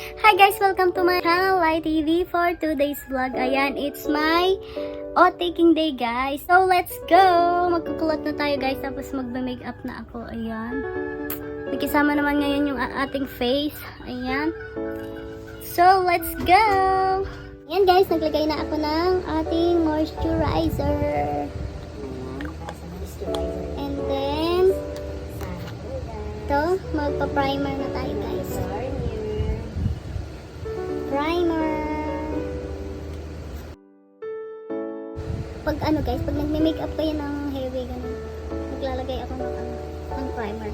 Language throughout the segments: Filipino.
Hi guys! Welcome to my channel, TV for today's vlog. Ayan, it's my Oathtaking day guys. So, let's go! Magkukulot na tayo guys, tapos magbe-makeup na ako. Ayan. Magkisama naman ngayon yung ating face. Ayan. So, let's go! Ayan guys, naglagay na ako ng ating moisturizer. And then, ito, magpa-primer na tayo guys. Primer. Pag ano guys, pag nagme-makeup kayo ng heavy ganun, maglalagay ako ng primer.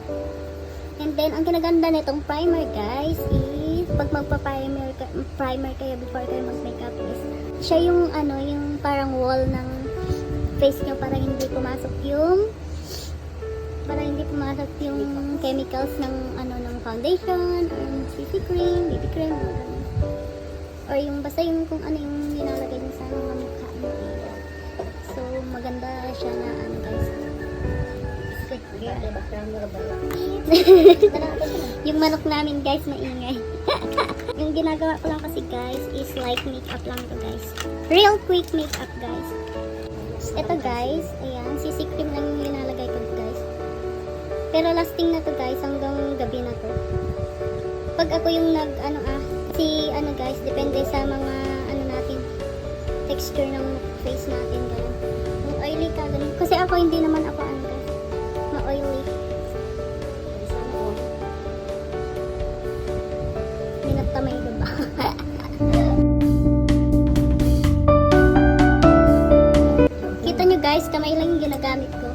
And then, ang kinaganda nitong primer guys is, pag magpa-primer kayo before kayo mag-makeup is, siya yung ano, yung parang wall ng face nyo para hindi pumasok yung chemicals ng ano, ng foundation or CC cream, BB cream, or yung basta yung kung ano yung nilalagay nyo sa mga mukha nyo. So, maganda siya na ano guys. Yung manok namin guys, maingay. Yung ginagawa ko lang kasi guys is light makeup lang to guys. Real quick makeup guys. Ito guys, ayan, CC cream lang yung nilalagay ko guys. Pero lasting na to guys hanggang gabi na to. Pag ako yung si ano guys, depende sa mga ano natin, texture ng face natin ganun. Kung oily ka ganun. Kasi ako hindi naman ako ano guys, ma-oily. Minagtamay diba? Kita nyo guys, kamay lang yung ginagamit ko.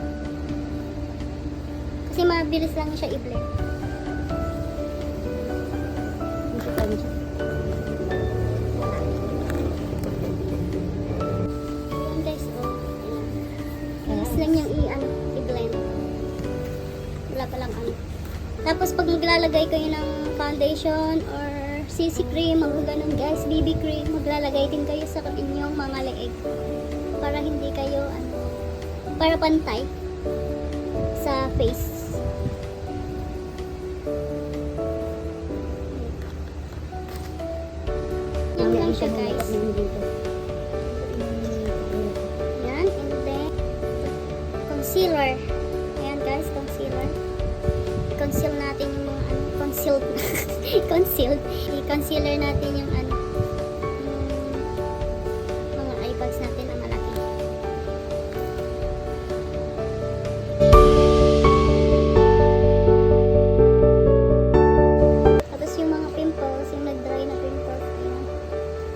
Kasi mabilis lang siya i-blend. Ayan guys, oh. Mabilis lang yung i-blend. Wala palang ano. Tapos pag maglalagay kayo ng foundation or CC cream, ganun guys, BB cream, maglalagay din kayo sa inyong mga leeg. Para hindi kayo para pantay sa face. Yan lang siya guys. Yan, and then concealer. Ayan guys, concealer. I-conceal natin yung mga i-concealer natin yung mga eye bags natin na malaki. Tapos yung mga pimples, yung nag-dry na pimples, ayan,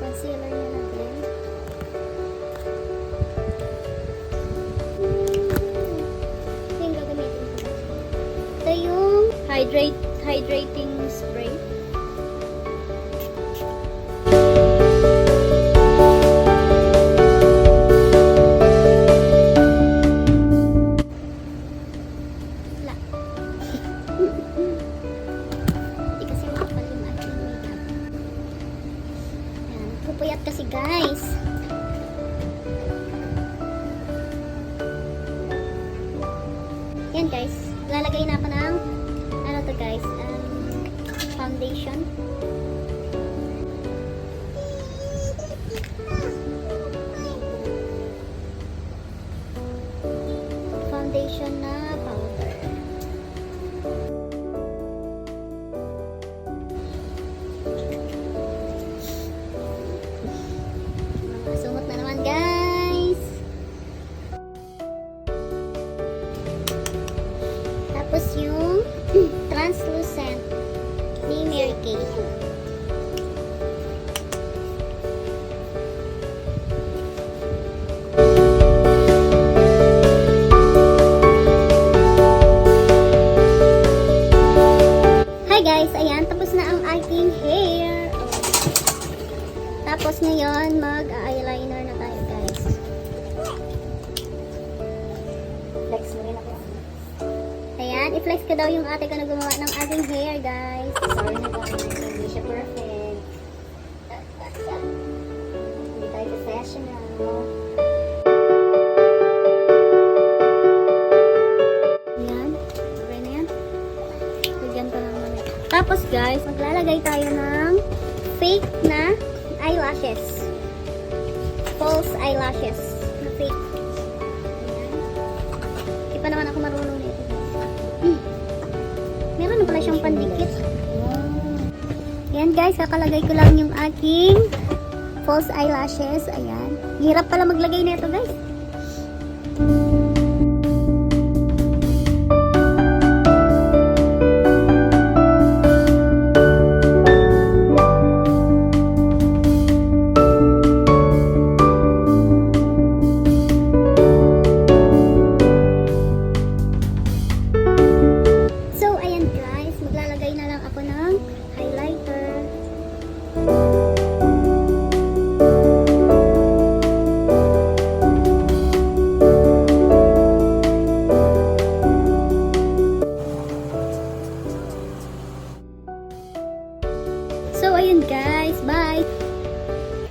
concealer nyo natin. Ito yung gagamitin ko. Ito yung hydrating spray. Pupuyat kasi guys. Yan guys, lalagay na ako ng ano to guys, foundation. Foundation na powder. Sumot na naman guys. Tapos yung translucent ni Mary Kay. Hi guys, ayan, tapos na ang aking hair. Tapos ngayon, mag-eyeliner na tayo guys. Flex mo rin ako. Ayan, i-flex ko daw yung ate ko na gumawa ng ating hair guys. Sorry na po, hindi siya perfect. Hindi tayo professional. Ayan, okay na yan. Lagyan ko lang muna. Tapos guys, maglalagay tayo ng fake na eyelashes. False eyelashes. Na fake. Ayan. Di pa naman ako marunong nito. Meron na pala siyang pandikit. Ayan guys, kakalagay ko lang yung aking false eyelashes. Ayan. Hirap pala maglagay nito guys.